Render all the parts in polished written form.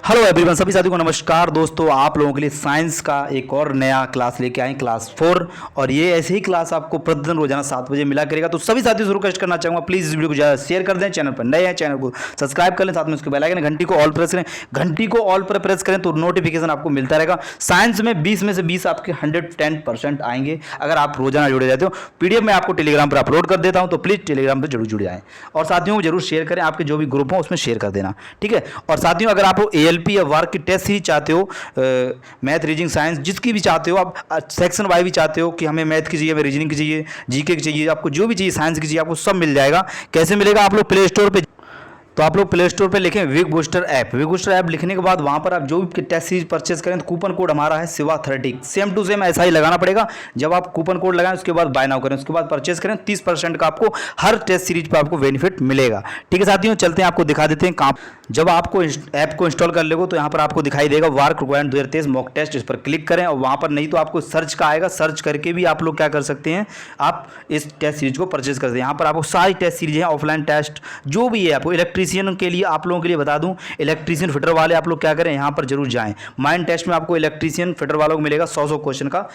Hello everyone, सभी साथियों को नमस्कार। दोस्तों, आप लोगों के लिए साइंस का एक और नया क्लास लेके आए, क्लास 4। और ये ऐसे ही क्लास आपको प्रतिदिन रोजाना 7 बजे मिला करेगा। तो सभी साथियों से रिक्वेस्ट करना चाहूंगा, प्लीज़ इस वीडियो को ज़्यादा शेयर कर दें। चैनल पर नए हैं, चैनल को सब्सक्राइब कर लें, साथ में उसके बेल आइकन घंटी को ऑल प्रेस करें। घंटी को ऑल पर प्रेस करें तो नोटिफिकेशन आपको मिलता रहेगा। साइंस में 20 में से 20 आपके 110% आएंगे अगर आप रोजाना जुड़े रहते हो। पीडीएफ मैं आपको टेलीग्राम पर अपलोड कर देता हूँ, तो प्लीज़ टेलीग्राम पर जरूर जुड़ जाएं। और साथियों को जरूर शेयर करें, आपके जो भी ग्रुप हो उसमें शेयर कर देना, ठीक है। और साथियों, अगर आप एएलपी या वर्क की टेस्ट सीरीज चाहते हो, मैथ, रीजनिंग, साइंस, जिसकी भी चाहते हो आप, सेक्शन वाइज भी चाहते हो कि हमें मैथ की चाहिए, हमें रीजनिंग की चाहिए, जीके की चाहिए, आपको जो भी चाहिए, साइंस की चाहिए, आपको सब मिल जाएगा। कैसे मिलेगा? आप लोग प्ले स्टोर पे, तो आप लोग प्ले स्टोर पे लिखें Wig Booster app. Wig Booster app लिखने के बाद वहाँ पर आप जो भी टेस्ट सीरीज परचेज करें तो कूपन कोड हमारा है शिवा 30। सेम टू सेम ऐसा ही लगाना पड़ेगा। जब आप कूपन कोड लगाएं उसके बाद बाय नाउ करें, उसके बाद परचेज करें, 30% का आपको हर टेस्ट सीरीज पर आपको बेनिफिट मिलेगा, ठीक है साथियों। चलते हैं, आपको दिखा देते हैं कहाँ। जब आपको ऐप को इंस्टॉल कर लोगे तो यहाँ पर आपको दिखाई देगा वार्क रिक्वायर्ड 2023 मॉक टेस्ट। इस पर क्लिक करें और वहाँ पर नहीं तो आपको सर्च का आएगा, सर्च करके भी आप लोग क्या कर सकते हैं, आप इस टेस्ट सीरीज को परचेज कर सकते हैं। यहाँ पर आपको सारी टेस्ट सीरीज हैं, ऑफलाइन टेस्ट जो भी है। आपको इलेक्ट्रीशियन के लिए, आप लोगों के लिए बता दूं, इलेक्ट्रीशियन फिटर वाले आप लोग क्या करें, यहाँ पर जरूर जाएं। माइंड टेस्ट में आपको इलेक्ट्रीशियन फिटर वालों को मिलेगा 100 क्वेश्चन का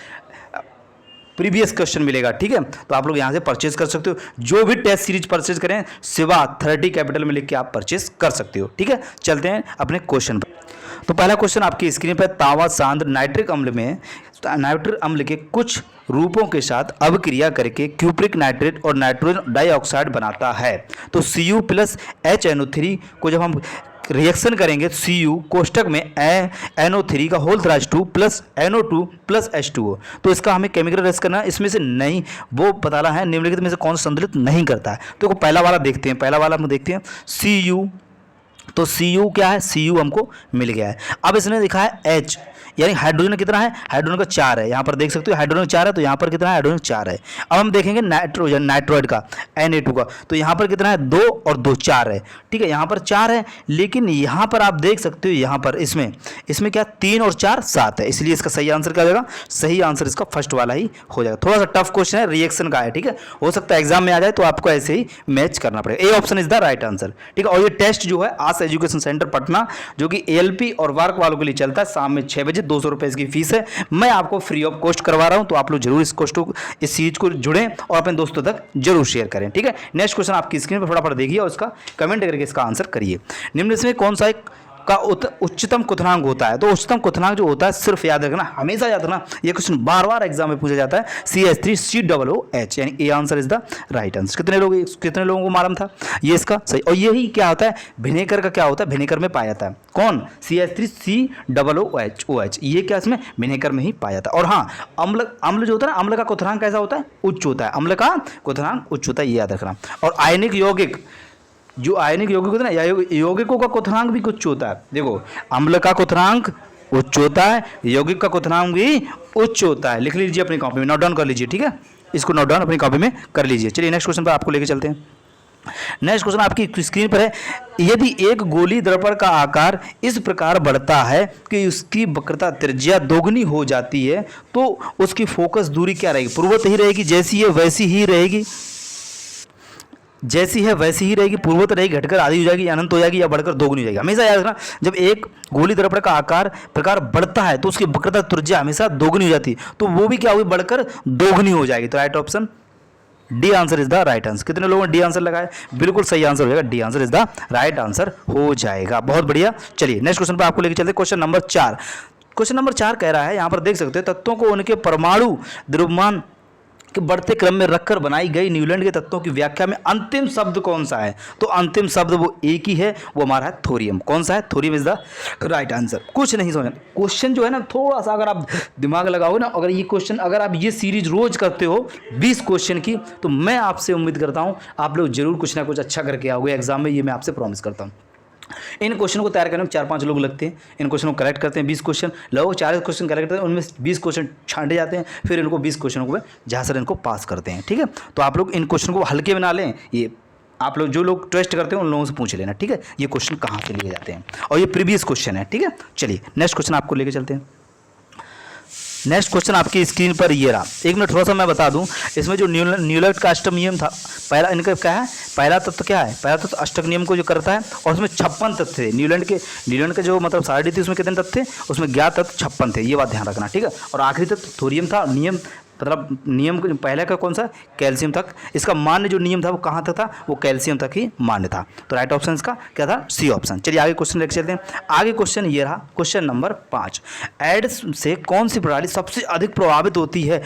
प्रीवियस क्वेश्चन मिलेगा, ठीक है। तो आप लोग यहाँ से परचेज कर सकते हो। जो भी टेस्ट सीरीज परचेज करें शिवा 30 कैपिटल में लिख के आप परचेज कर सकते हो, ठीक है। चलते हैं अपने क्वेश्चन पर। तो पहला क्वेश्चन आपकी स्क्रीन पर, तांबा सांद्र नाइट्रिक अम्ल में नाइट्रिक अम्ल के कुछ रूपों के साथ अभिक्रिया करके क्यूप्रिक नाइट्रेट और नाइट्रोजन डाइऑक्साइड बनाता है। तो Cu प्लस HNO3 को जब हम रिएक्शन करेंगे, Cu कोष्टक में NO3 का whole thrice 2 plus NO2 plus H2O, तो इसका हमें केमिकल रिएक्शन करना है। इसमें से नहीं, वो बताना है निम्नलिखित में से कौन सा संतुलित नहीं करता है। तो पहला वाला देखते हैं, पहला वाला हम देखते हैं Cu। तो Cu क्या है? Cu हमको मिल गया है। अब इसने लिखा है H, यानी हाइड्रोजन कितना है? हाइड्रोजन का 4 है। यहाँ पर देख सकते हो हाइड्रोजन 4 है, तो यहाँ पर कितना है? हाइड्रोजन 4 है। अब हम देखेंगे नाइट्रोजन, नाइट्रोइड का Na2 का, तो यहाँ पर कितना है? 2 और 2 4 है, ठीक है। यहाँ पर 4 है, लेकिन यहाँ पर आप देख सकते हो, यहाँ पर इसमें क्या 3 और 4 7 है, इसलिए इसका सही आंसर क्या हो जाएगा? सही आंसर इसका फर्स्ट वाला ही हो जाएगा। थोड़ा सा टफ क्वेश्चन है, रिएक्शन का है, ठीक है। हो सकता है एग्जाम में आ जाए, तो आपको ऐसे ही मैच करना पड़ेगा। A option is the right answer, ठीक है। और ये टेस्ट जो है आस एजुकेशन सेंटर पटना, जो कि एएलपी और वर्क वालों के लिए चलता है, शाम में 6 बजे, 200 रुपये इसकी फीस है। मैं आपको फ्री ऑफ कॉस्ट करवा रहा हूं, तो आप लोग जरूर इस सीरीज को जुड़ें और अपने दोस्तों तक जरूर शेयर करें, ठीक है। नेक्स्ट क्वेश्चन आपकी स्क्रीन पर फटाफट देखिए और उसका कमेंट करके इसका आंसर करिए। निम्न में कौन सा एक का उच्चतम क्वथनांक होता है? तो उच्चतम क्वथनांक जो होता है, सिर्फ याद रखना, हमेशा याद रखना, ये क्वेश्चन बार बार एग्जाम में पूछा जाता है, CH3COOH, यानी A answer is the right answer. कितने लोगों को मालूम था ये इसका सही? और यही क्या होता है, विनेगर का क्या होता है? विनेगर में पाया जाता है। कौन? CH3COOH, ये क्या इसमें विनेगर में ही पाया जाता है। और हाँ, अम्ल जो होता है ना, अम्ल का क्वथनांक कैसा होता है? उच्च होता है। अम्ल का क्वथनांक उच्च होता है, ये याद रखना। और आयनिक यौगिक, जो आयनिक यौगिक होता है ना, यौगिकों का क्वथनांक भी उच्च होता है। देखो, अम्ल का क्वथनांक उच्च होता है, यौगिक का क्वथनांक भी उच्च होता है। लिख लीजिए अपनी कॉपी में, नोट डाउन कर लीजिए, ठीक है। इसको नोट डाउन अपनी कॉपी में कर लीजिए। चलिए नेक्स्ट क्वेश्चन पर आपको लेके चलते हैं। नेक्स्ट क्वेश्चन आपकी स्क्रीन पर है, यदि एक गोली दर्पण का आकार इस प्रकार बढ़ता है कि उसकी वक्रता त्रिज्या दोगुनी हो जाती है, तो उसकी फोकस दूरी क्या रहेगी? पूर्ववत ही रहेगी, जैसी है वैसी ही रहेगी, जैसी है वैसी ही रहेगी, पूर्ववत रहेगी, घटकर आधी हो जाएगी, अनंत हो जाएगी, या बढ़कर दोगुनी हो जाएगी? हमेशा याद रखना, जब एक गोली दर्पण का आकार प्रकार बढ़ता है तो उसकी वक्रता त्रिज्या हमेशा दोगुनी हो जाती है, तो वो भी क्या होगी? बढ़कर दोगुनी हो जाएगी। तो right option D answer is the right answer. कितने लोगों ने डी आंसर लगाया? बिल्कुल सही आंसर हो जाएगा, D answer is the right answer हो जाएगा। बहुत बढ़िया। चलिए नेक्स्ट क्वेश्चन पर आपको लेके चलते हैं, क्वेश्चन नंबर 4। क्वेश्चन नंबर 4 कह रहा है, यहाँ पर देख सकते हो, तत्वों को उनके परमाणु द्रव्यमान के बढ़ते क्रम में रखकर बनाई गई न्यूलैंड के तत्वों की व्याख्या में अंतिम शब्द कौन सा है? तो अंतिम शब्द वो एक ही है, वो हमारा है थोरियम। कौन सा है? Thorium is the right answer. कुछ नहीं समझना, क्वेश्चन जो है ना, थोड़ा सा अगर आप दिमाग लगाओगे ना, अगर ये क्वेश्चन, अगर आप ये सीरीज रोज करते हो 20 क्वेश्चन की, तो मैं आपसे उम्मीद करता हूँ आप लोग जरूर कुछ ना कुछ अच्छा करके आओगे एग्जाम में, ये मैं आपसे प्रॉमिस करता हूँ। इन क्वेश्चन को तैयार करने में 4-5 लोग लगते हैं, इन क्वेश्चन को करेक्ट करते हैं, 20 क्वेश्चन, लगभग 40 क्वेश्चन करेक्ट करते हैं, उनमें 20 क्वेश्चन छांटे जाते हैं, फिर इनको 20 क्वेश्चनों को जहाँ सर इनको पास करते हैं, ठीक है। तो आप लोग इन क्वेश्चन को हल्के में ना लें, ये आप लोग जो लोग टेस्ट करते हैं उन लोगों से पूछ लेना, ठीक है, ये क्वेश्चन कहाँ से लिए जाते हैं, और ये प्रीवियस क्वेश्चन है, ठीक है। चलिए नेक्स्ट क्वेश्चन आपको लेके चलते हैं। नेक्स्ट क्वेश्चन आपकी स्क्रीन पर ये रहा। एक मिनट थोड़ा सा मैं बता दूं, इसमें जो न्यूलैंड का अष्टक नियम था, पहला इनका क्या है, पहला तत्व क्या है, पहला तत्व अष्टक नियम को जो करता है, और उसमें 56 तत्व थे। न्यूलैंड के जो मतलब सारणी थी उसमें कितने तत्व थे, उसमें ज्ञात तत्व 56 थे, ये बात ध्यान रखना, ठीक है। और आखिरी तत्व थोरियम था, नियम मतलब नियम पहले का कौन सा, कैल्शियम तक। इसका मान्य जो नियम था वो कहाँ तक था, वो कैल्शियम तक ही मान्य था। तो राइट ऑप्शन इसका क्या था, सी ऑप्शन। चलिए आगे क्वेश्चन लेकर चलते हैं। आगे क्वेश्चन ये रहा, क्वेश्चन नंबर 5। एड्स से कौन सी प्रणाली सबसे अधिक प्रभावित होती है,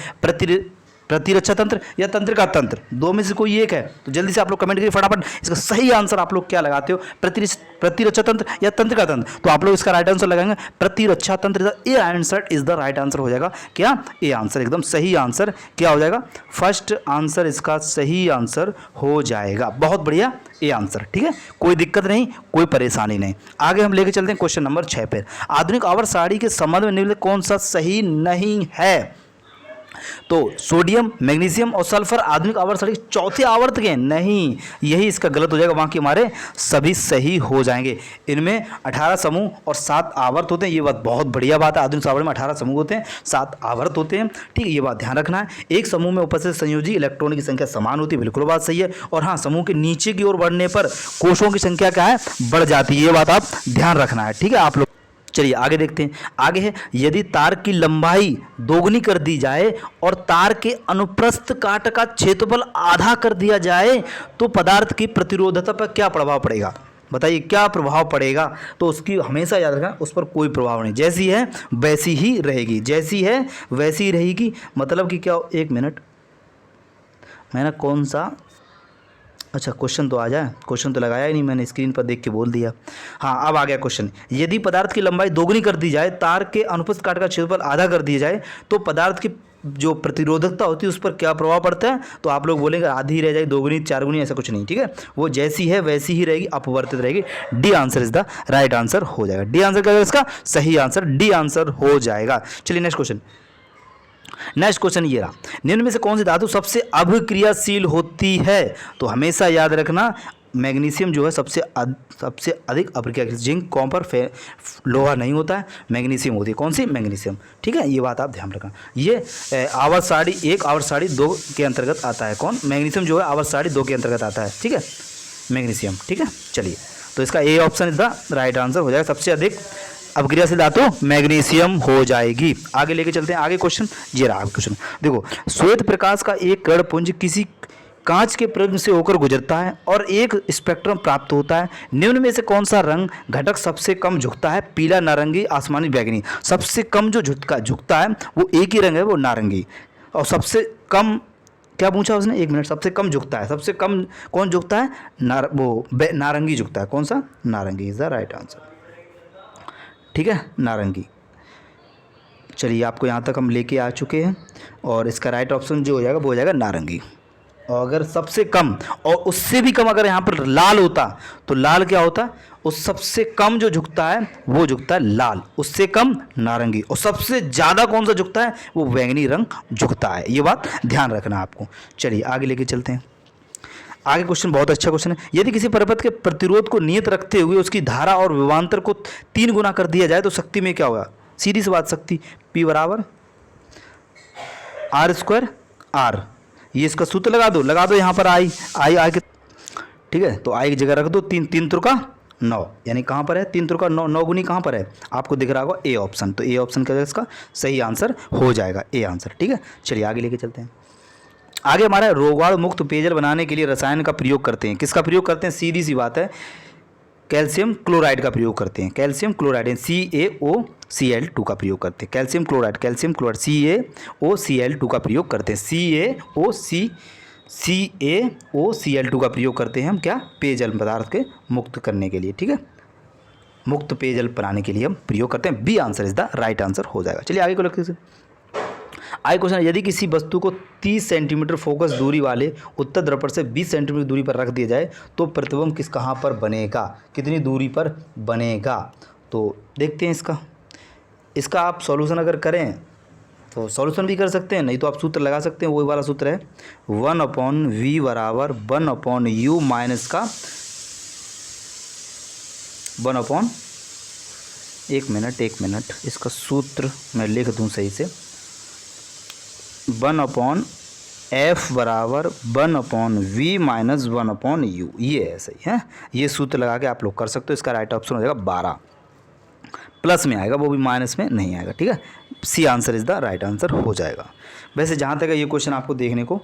प्रतिरक्षा तंत्र या तंत्रिका तंत्र, दो में से कोई एक है। तो जल्दी से आप लोग कमेंट करिए फटाफट, इसका सही आंसर आप लोग क्या लगाते हो, प्रतिरक्षा तंत्र या तंत्रिका तंत्र। तो आप लोग इसका राइट आंसर लगाएंगे प्रतिरक्षा तंत्र, A answer is the right answer हो जाएगा। क्या, ए आंसर एकदम सही आंसर क्या हो जाएगा, फर्स्ट आंसर इसका सही आंसर हो जाएगा। बहुत बढ़िया, ए आंसर, ठीक है, कोई दिक्कत नहीं, कोई परेशानी नहीं। आगे हम लेके चलते हैं क्वेश्चन नंबर 6 पर। आधुनिक आवर्त सारणी के संबंध में निम्नलिखित कौन सा सही नहीं है। तो सोडियम, मैग्नीशियम और सल्फर आधुनिक आवर्त सारणी चौथे आवर्त के नहीं, यही इसका गलत हो जाएगा, बाकी हमारे सभी सही हो जाएंगे। इनमें 18 समूह और 7 आवर्त होते हैं, ये बात बहुत बढ़िया बात है। आधुनिक आवर्त में 18 समूह होते हैं, 7 आवर्त होते हैं, ठीक है, ये बात ध्यान रखना है। एक समूह में उपस्थित संयोजी इलेक्ट्रॉन की संख्या समान होती है, बिल्कुल बात सही है। और हाँ, समूह के नीचे की ओर बढ़ने पर कोषों की संख्या क्या है, बढ़ जाती है, ये बात आप ध्यान रखना है, ठीक है आप लोग। चलिए आगे देखते हैं। आगे है, यदि तार की लंबाई दोगुनी कर दी जाए और तार के अनुप्रस्थ काट का क्षेत्रफल आधा कर दिया जाए तो पदार्थ की प्रतिरोधकता पर क्या प्रभाव पड़ेगा, बताइए क्या प्रभाव पड़ेगा। तो उसकी हमेशा याद रखना, उस पर कोई प्रभाव नहीं, जैसी है वैसी ही रहेगी, जैसी है वैसी ही रहेगी। मतलब कि क्या, एक मिनट, मैंने कौन सा, अच्छा क्वेश्चन तो आ जाए, क्वेश्चन तो लगाया ही नहीं मैंने, स्क्रीन पर देख के बोल दिया। हाँ अब आ गया क्वेश्चन। यदि पदार्थ की लंबाई दोगुनी कर दी जाए, तार के अनुप्रस्थ काट का क्षेत्रफल आधा कर दिया जाए तो पदार्थ की जो प्रतिरोधकता होती है उस पर क्या प्रभाव पड़ता है। तो आप लोग बोलेंगे आधी रह जाएगी, दोगुनी, चारगुनी, ऐसा कुछ नहीं, ठीक है, वो जैसी है वैसी ही रहेगी, अपवर्तित रहेगी। D answer is the right answer हो जाएगा। डी आंसर क्या होगा इसका सही आंसर, डी आंसर हो जाएगा। चलिए नेक्स्ट क्वेश्चन। नेक्स्ट क्वेश्चन ये रहा, निम्न में से कौन सी धातु सबसे अभिक्रियाशील होती है। तो हमेशा याद रखना, मैग्नीशियम जो है सबसे अधिक अभिक्रियाशील, जिंक, कॉपर, लोहा नहीं होता है, मैग्नीशियम होती है। कौन सी, मैग्नीशियम, ठीक है, ये बात आप ध्यान रखना। ये आवर्त सारणी 1 आवर्त सारणी 2 के अंतर्गत आता है। कौन, मैग्नीशियम जो है आवर्त सारणी 2 के अंतर्गत आता है, ठीक है, मैग्नीशियम, ठीक है। चलिए तो इसका A option is the right answer हो जाएगा, सबसे अधिक अपक्रियाशील धातु मैग्नीशियम हो जाएगी। आगे लेके चलते हैं। आगे क्वेश्चन ये रहा क्वेश्चन, देखो, श्वेत प्रकाश का एक कण पुंज किसी कांच के प्रिज्म से होकर गुजरता है और एक स्पेक्ट्रम प्राप्त होता है। निम्न में से कौन सा रंग घटक सबसे कम झुकता है, पीला, नारंगी, आसमानी, बैगनी। सबसे कम जो झुकता है वो एक ही रंग है, वो नारंगी। और सबसे कम क्या पूछा उसने, एक मिनट, सबसे कम झुकता है, सबसे कम कौन झुकता है, नारंगी झुकता है। कौन सा, नारंगी इज द राइट आंसर, ठीक है, नारंगी। चलिए आपको यहाँ तक हम लेके आ चुके हैं और इसका राइट ऑप्शन जो हो जाएगा वो हो जाएगा नारंगी। और अगर सबसे कम और उससे भी कम अगर यहाँ पर लाल होता तो लाल क्या होता, उस सबसे कम जो झुकता है वो झुकता है लाल, उससे कम नारंगी, और सबसे ज़्यादा कौन सा झुकता है, वो बैंगनी रंग झुकता है। ये बात ध्यान रखना आपको। चलिए आगे लेके चलते हैं। आगे क्वेश्चन बहुत अच्छा क्वेश्चन है। यदि किसी परपथ के प्रतिरोध को नियत रखते हुए उसकी धारा और विभवांतर को 3 गुना कर दिया जाए तो शक्ति में क्या होगा, सीधी सी बात, शक्ति P बराबर R² R। ये इसका सूत्र लगा दो यहाँ पर आई के, ठीक है, तो आई की जगह रख दो 3 त्रिका 9, यानी कहाँ पर है 3 त्रिका 9, 9 गुनी कहाँ पर है, आपको दिख रहा होगा ए ऑप्शन। तो ए ऑप्शन क्या इसका सही आंसर हो जाएगा, ए आंसर, ठीक है। चलिए आगे लेके चलते हैं। आगे हमारा रोगाणु मुक्त पेयजल बनाने के लिए रसायन का प्रयोग करते हैं। किसका प्रयोग करते हैं, सीधी सी बात है, कैल्शियम क्लोराइड का प्रयोग करते हैं। कैल्शियम क्लोराइड CaOCl2 का प्रयोग करते हैं। कैल्शियम क्लोराइड CaOCl2 का प्रयोग करते हैं। CaOCl2 का प्रयोग करते हैं हम क्या, पेयजल पदार्थ के मुक्त करने के लिए, ठीक है, मुक्त पेयजल बनाने के लिए हम प्रयोग करते हैं। B answer is the right answer हो जाएगा। चलिए आगे को लगते हैं। आगे क्वेश्चन, यदि किसी वस्तु को 30 सेंटीमीटर फोकस दूरी वाले उत्तर दर्पण से 20 सेंटीमीटर दूरी पर रख दिया जाए तो प्रतिबिंब कहाँ पर बनेगा, कितनी दूरी पर बनेगा। तो देखते हैं इसका आप सॉल्यूशन अगर करें तो सॉल्यूशन भी कर सकते हैं, नहीं तो आप सूत्र लगा सकते हैं, वही वाला सूत्र है 1/v बराबर 1/u माइनस का 1/, एक मिनट इसका सूत्र मैं लिख दूं सही से, 1/f बराबर 1/v माइनस 1/u, ये है सही है। ये सूत्र लगा के आप लोग कर सकते हो। इसका राइट ऑप्शन हो जाएगा 12, प्लस में आएगा, वो भी माइनस में नहीं आएगा, ठीक है। C answer is the right answer हो जाएगा। वैसे जहाँ तक ये क्वेश्चन आपको देखने को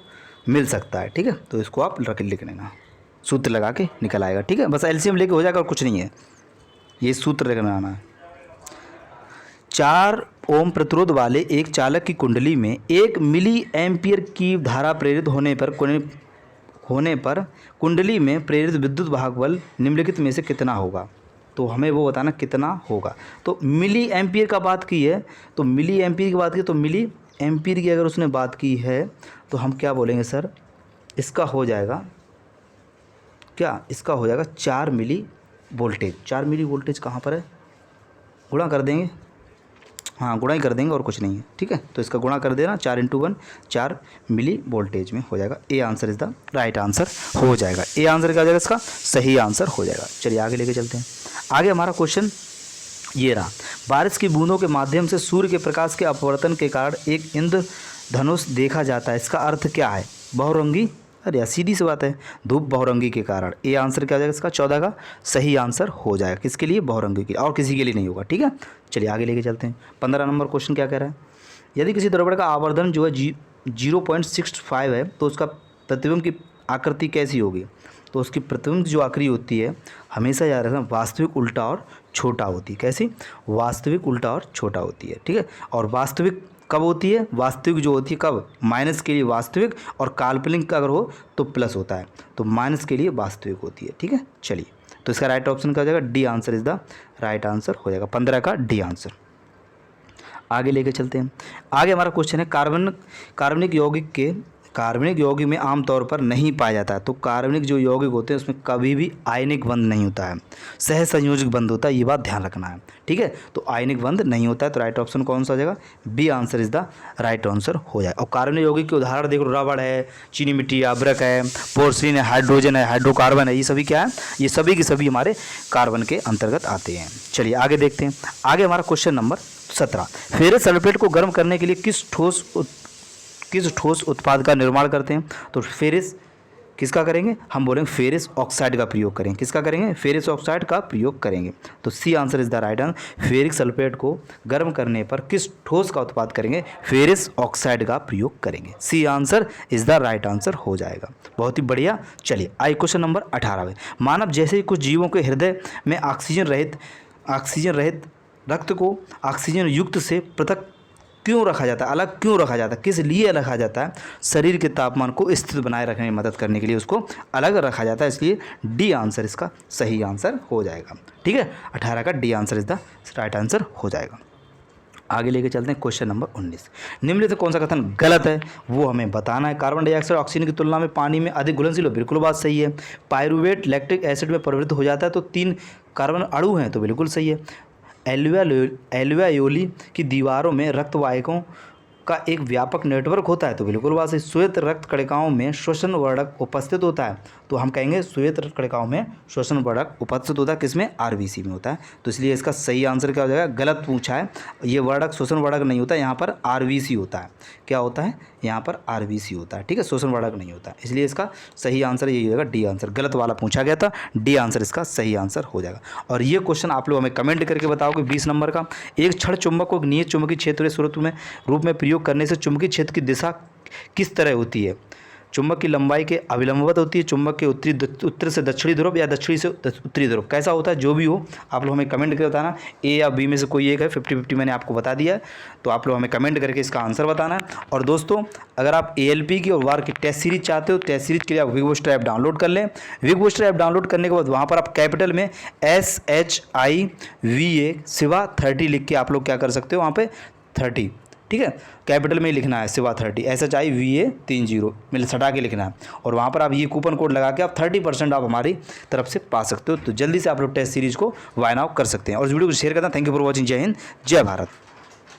मिल सकता है, ठीक है, तो इसको आप लिख लेना, सूत्र लगा के निकल आएगा, ठीक है। बस एलसीएम लेके हो जाएगा और कुछ नहीं है, ये सूत्र लेकर आना है। 4 ओम प्रतिरोध वाले एक चालक की कुंडली में 1 मिली एम्पियर की धारा प्रेरित होने पर कुंडली में प्रेरित विद्युत वाहक बल निम्नलिखित में से कितना होगा। तो हमें वो बताना कितना होगा। तो मिली एम्पियर का बात की है, तो मिली एम्पियर की बात की, तो मिली एम्पियर की अगर उसने बात की है तो हम क्या बोलेंगे सर, इसका हो जाएगा क्या, इसका हो जाएगा 4 मिली वोल्टेज। 4 मिली वोल्टेज कहाँ पर है, गुणा कर देंगे, हाँ गुणा ही कर देंगे और कुछ नहीं है, ठीक है। तो इसका गुणा कर देना, 4 × 1 4 मिली वोल्टेज में हो जाएगा। A answer is the right answer हो जाएगा। ए आंसर क्या हो जाएगा, इसका सही आंसर हो जाएगा। चलिए आगे लेके चलते हैं। आगे हमारा क्वेश्चन ये रहा, बारिश की बूंदों के माध्यम से सूर्य के प्रकाश के अपवर्तन के कारण एक इंद्रधनुष देखा जाता है, इसका अर्थ क्या है। बहुरंगी, अरे यार सीधी सी बात है, धूप बहुरंगी के कारण। ए आंसर क्या हो जाएगा, इसका 14 का सही आंसर हो जाएगा। किसके लिए, बहुरंगी के, और किसी के लिए नहीं होगा, ठीक है। चलिए आगे लेके चलते हैं। 15 नंबर क्वेश्चन क्या कह रहा है, यदि किसी द्रव्य का आवर्धन जो है 0.65 है तो उसका प्रतिबिंब की आकृति कैसी होगी। तो उसकी प्रतिबिंब जो आकृति होती है हमेशा याद रखना वास्तविक उल्टा और छोटा होती है। कैसी, वास्तविक उल्टा और छोटा होती है, ठीक है। और वास्तविक कब होती है, वास्तविक जो होती है कब, माइनस के लिए वास्तविक, और काल्पनिक का अगर हो तो प्लस होता है, तो माइनस के लिए वास्तविक होती है, ठीक है। चलिए तो इसका राइट ऑप्शन क्या हो जाएगा, D answer is the right answer हो जाएगा। 15 का डी आंसर। आगे लेके चलते हैं। आगे हमारा क्वेश्चन है, कार्बनिक यौगिक में आमतौर पर नहीं पाया जाता है। तो कार्बनिक जो यौगिक होते हैं उसमें कभी भी आयनिक बंध नहीं होता है, सह संयोजक बंध होता है, ये बात ध्यान रखना है, ठीक है। तो आयनिक बंध नहीं होता है, तो राइट ऑप्शन कौन सा हो जाएगा, B answer is the right answer हो जाएगा। और कार्बनिक यौगिक के उदाहरण देखो, रबड़ है, चीनी मिट्टी, अब्रक है, पोर्सिलिन है, हाइड्रोजन है, हाइड्रोकार्बन है, ये सभी क्या है, ये सभी के सभी हमारे कार्बन के अंतर्गत आते हैं। चलिए आगे देखते हैं। आगे हमारा क्वेश्चन नंबर 17, फेरस सल्फेट को गर्म करने के लिए किस ठोस उत्पाद का निर्माण करते हैं। तो फेरस किसका करेंगे, हम बोलेंगे फेरस ऑक्साइड का प्रयोग करेंगे। किसका करेंगे, फेरस ऑक्साइड का प्रयोग करेंगे। तो C answer is the right answer. Ferric sulphate को गर्म करने पर किस ठोस का उत्पाद करेंगे, फेरस ऑक्साइड का प्रयोग करेंगे। C answer is the right answer हो जाएगा। बहुत ही बढ़िया। चलिए आइए क्वेश्चन नंबर 18 में, मानव जैसे ही कुछ जीवों के हृदय में ऑक्सीजन रहित रक्त को ऑक्सीजन युक्त से पृथक क्यों रखा जाता है, अलग क्यों रखा जाता है, किस लिए रखा जाता है, शरीर के तापमान को स्थिर बनाए रखने में मदद करने के लिए उसको अलग रखा जाता है, इसलिए डी आंसर इसका सही आंसर हो जाएगा, ठीक है। 18 का D answer is the right answer हो जाएगा। आगे लेके चलते हैं क्वेश्चन नंबर 19, निम्नलिखित से कौन सा कथन गलत है वो हमें बताना है। कार्बन डाइऑक्साइड ऑक्सीजन की तुलना में पानी में अधिक घुलनशील हो, बिल्कुल बात सही है। पायरुवेट लैक्टिक एसिड में परिवर्तित हो जाता है, तो 3 कार्बन अणु हैं, तो बिल्कुल सही है। एल्वेओली की दीवारों में रक्त वाहिकाओं का एक व्यापक नेटवर्क होता है, तो बिल्कुल बात सही। श्वेत रक्त कणिकाओं में श्वसन वर्धक उपस्थित होता है, तो हम कहेंगे श्वेत रक्त कणिकाओं में श्वसन वर्धक उपस्थित होता है, किसमें, आरबीसी में होता है, तो इसलिए इसका सही आंसर क्या हो जाएगा, गलत पूछा है। ये वर्धक श्वसन वर्धक नहीं होता, यहाँ पर आरबीसी होता है। क्या होता है, यहाँ पर आरबीसी होता है, ठीक है, श्वसन वर्धक नहीं होता है, इसलिए इसका सही आंसर यही होगा, डी आंसर। गलत वाला पूछा गया था, डी आंसर इसका सही आंसर हो जाएगा। और ये क्वेश्चन आप लोग हमें कमेंट करके बताओ कि 20 नंबर का, एक क्षण चुंबक को नियत चुंबकीय क्षेत्र के रूप में प्रयोग करने से चुंबकीय क्षेत्र की दिशा किस तरह होती है। चुंबक की लंबाई के अविलंबवत होती है, चुंबक के उत्तर से दक्षिणी ध्रुव या दक्षिणी से उत्तरी ध्रुव, कैसा होता है, जो भी हो आप लोग हमें कमेंट करके बताना। ए या बी में से कोई एक है, 50-50 मैंने आपको बता दिया है, तो आप लोग हमें कमेंट करके इसका आंसर बताना है। और दोस्तों अगर आप ALP की और वार की टेस्ट सीरीज चाहते हो, टेस्ट सीरीज के लिए आप विग बूस्टर ऐप डाउनलोड कर लें। विग बूस्टर ऐप डाउनलोड करने के बाद वहाँ पर आप कैपिटल में SHIVA शिवा 30 लिख के आप लोग क्या कर सकते हो, वहाँ पे 30, ठीक है, कैपिटल में ही लिखना है, शिवा 30, SHIVA 30 मिल सटा के लिखना है। और वहाँ पर आप ये कूपन कोड लगा के आप 30% आप हमारी तरफ से पा सकते हो। तो जल्दी से आप लोग टेस्ट सीरीज को वाइन आउट कर सकते हैं। और इस वीडियो को शेयर करना। Thank you for watching. जय हिंद, जय भारत।